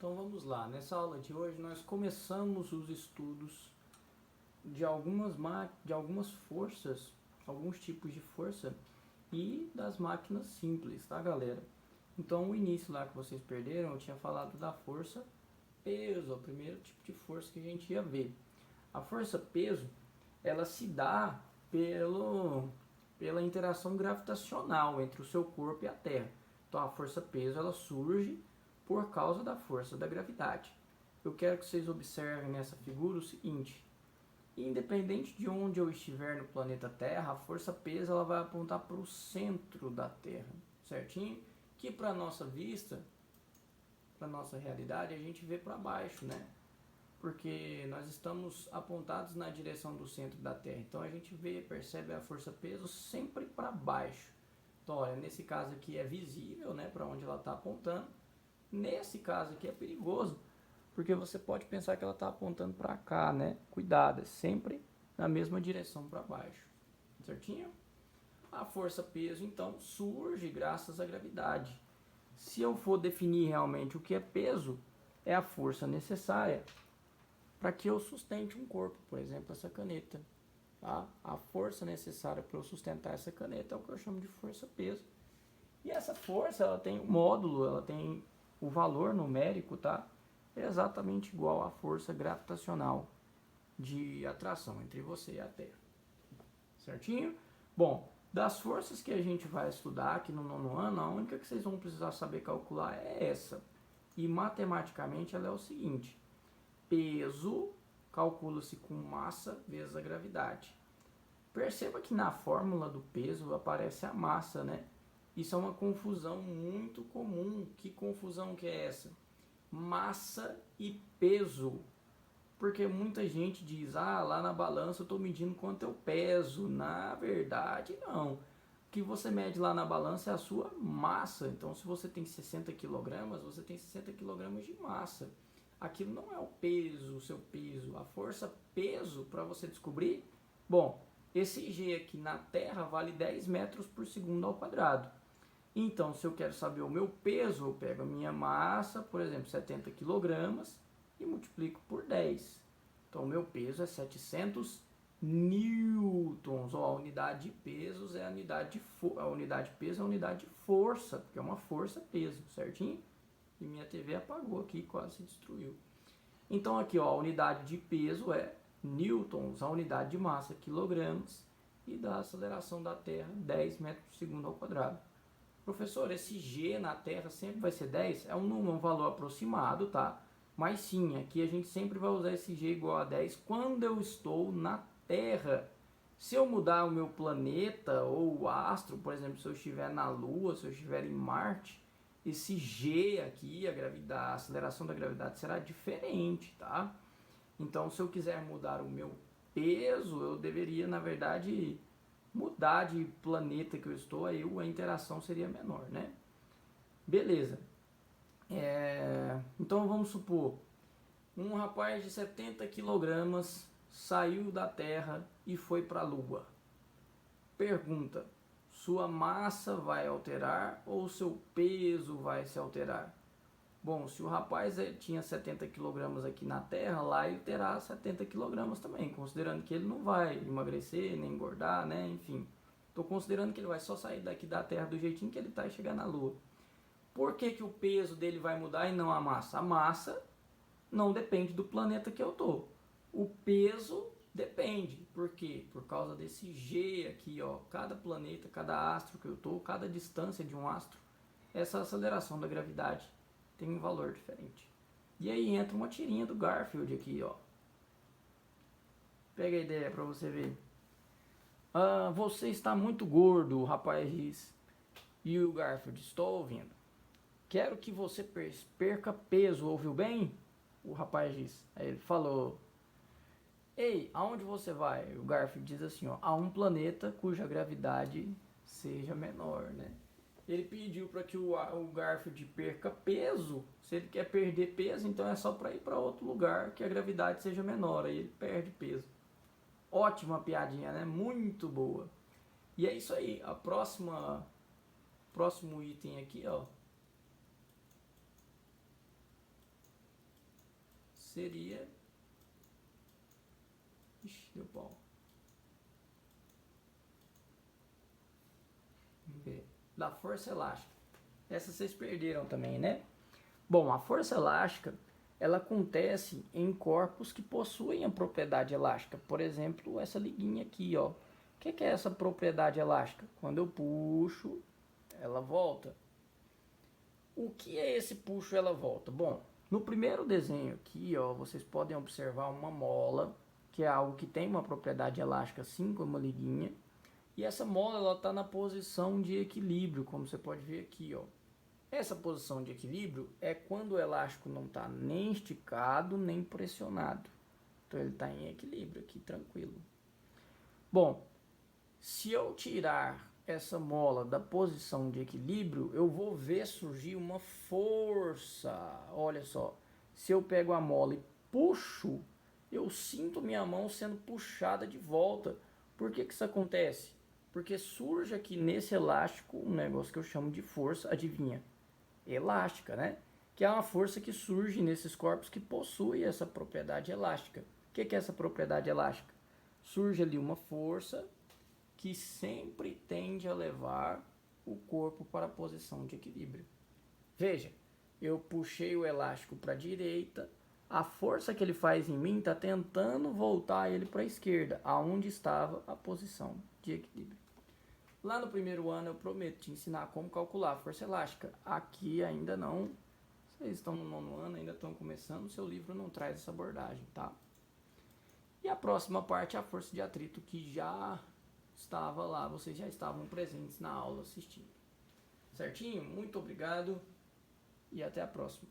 Então vamos lá, nessa aula de hoje nós começamos os estudos de algumas forças, alguns tipos de força e das máquinas simples, tá galera? Então o início lá que vocês perderam, eu tinha falado da força peso, o primeiro tipo de força que a gente ia ver. A força peso, ela se dá pela interação gravitacional entre o seu corpo e a Terra. Então a força peso ela surge por causa da força da gravidade. Eu quero que vocês observem nessa figura o seguinte: independente de onde eu estiver no planeta Terra, a força peso ela vai apontar para o centro da Terra, certinho? Que para nossa vista, para nossa realidade, a gente vê para baixo, né? Porque nós estamos apontados na direção do centro da Terra. Então a gente percebe a força peso sempre para baixo. Então, olha, nesse caso aqui é visível, né, para onde ela está apontando. Nesse caso aqui é perigoso, porque você pode pensar que ela está apontando para cá, né? Cuidado, é sempre na mesma direção para baixo, certinho? A força peso, então, surge graças à gravidade. Se eu for definir realmente o que é peso, é a força necessária para que eu sustente um corpo, por exemplo, essa caneta. Tá? A força necessária para eu sustentar essa caneta é o que eu chamo de força-peso. E essa força, ela tem um módulo, ela tem o valor numérico, tá? É exatamente igual à força gravitacional de atração entre você e a Terra. Certinho? Bom, das forças que a gente vai estudar aqui no nono ano, a única que vocês vão precisar saber calcular é essa. E matematicamente ela é o seguinte: peso calcula-se com massa vezes a gravidade. Perceba que na fórmula do peso aparece a massa, né? Isso é uma confusão muito comum. Que confusão que é essa? Massa e peso. Porque muita gente diz, lá na balança eu estou medindo quanto eu peso. Na verdade, não. O que você mede lá na balança é a sua massa. Então, se você tem 60 quilogramas, você tem 60 quilogramas de massa. Aquilo não é o peso, o seu peso. A força peso, para você descobrir, bom, esse G aqui na Terra vale 10 metros por segundo ao quadrado. Então, se eu quero saber o meu peso, eu pego a minha massa, por exemplo, 70 quilogramas, e multiplico por 10. Então, o meu peso é 700 newtons. Ou a unidade de pesos é a unidade de peso é a unidade de força, porque é uma força peso, certinho? E minha TV apagou aqui, quase se destruiu. Então, aqui, ó, a unidade de peso é newtons, a unidade de massa quilogramas, e da aceleração da Terra 10 metros por segundo ao quadrado. Professor, esse G na Terra sempre vai ser 10? É um valor aproximado, tá? Mas sim, aqui a gente sempre vai usar esse G igual a 10 quando eu estou na Terra. Se eu mudar o meu planeta ou o astro, por exemplo, se eu estiver na Lua, se eu estiver em Marte, esse G aqui, a gravidade, a aceleração da gravidade será diferente, tá? Então, se eu quiser mudar o meu peso, eu deveria, na verdade, mudar de planeta que eu estou, aí a interação seria menor, né? Beleza. Então vamos supor, um rapaz de 70 quilogramas saiu da Terra e foi para a Lua. Pergunta: sua massa vai alterar ou seu peso vai se alterar? Bom, se o rapaz tinha 70 quilogramas aqui na Terra, lá ele terá 70 quilogramas também, considerando que ele não vai emagrecer, nem engordar, né? Enfim, estou considerando que ele vai só sair daqui da Terra do jeitinho que ele está e chegar na Lua. Por que o peso dele vai mudar e não a massa? A massa não depende do planeta que eu estou. O peso depende. Por quê? Por causa desse G aqui, ó. Cada planeta, cada astro que eu estou, cada distância de um astro, essa aceleração da gravidade tem um valor diferente. E aí entra uma tirinha do Garfield aqui, ó. Pega a ideia para você ver. Você está muito gordo, o rapaz diz. E o Garfield: estou ouvindo. Quero que você perca peso, ouviu bem? O rapaz diz. Aí ele falou: ei, aonde você vai? O Garfield diz assim, ó: a um planeta cuja gravidade seja menor, né? Ele pediu para que o Garfield perca peso. Se ele quer perder peso, então é só para ir para outro lugar que a gravidade seja menor. Aí ele perde peso. Ótima piadinha, né? Muito boa. E é isso aí. Próximo item aqui, ó. seria... Ixi, deu pau. Vamos ver. Da força elástica. Essa vocês perderam também, né? Bom, a força elástica, ela acontece em corpos que possuem a propriedade elástica. Por exemplo, essa liguinha aqui, ó. O que é essa propriedade elástica? Quando eu puxo, ela volta. O que é esse puxo, ela volta? Bom, no primeiro desenho aqui, ó, vocês podem observar uma mola, que é algo que tem uma propriedade elástica, assim como uma liguinha. E essa mola, ela está na posição de equilíbrio, como você pode ver aqui, ó. Essa posição de equilíbrio é quando o elástico não está nem esticado, nem pressionado. Então ele está em equilíbrio aqui, tranquilo. Bom, se eu tirar essa mola da posição de equilíbrio, eu vou ver surgir uma força. Olha só, se eu pego a mola e puxo, eu sinto minha mão sendo puxada de volta. Por que isso acontece? Porque surge aqui nesse elástico um negócio que eu chamo de força, adivinha? Elástica, né? Que é uma força que surge nesses corpos que possuem essa propriedade elástica. O que é essa propriedade elástica? Surge ali uma força que sempre tende a levar o corpo para a posição de equilíbrio. Veja, eu puxei o elástico para a direita, a força que ele faz em mim está tentando voltar ele para a esquerda, aonde estava a posição de equilíbrio. Lá no primeiro ano eu prometo te ensinar como calcular a força elástica. Aqui ainda não. Vocês estão no nono ano, ainda estão começando, seu livro não traz essa abordagem, tá? E a próxima parte é a força de atrito, que já estava lá, vocês já estavam presentes na aula assistindo. Certinho? Muito obrigado e até a próxima.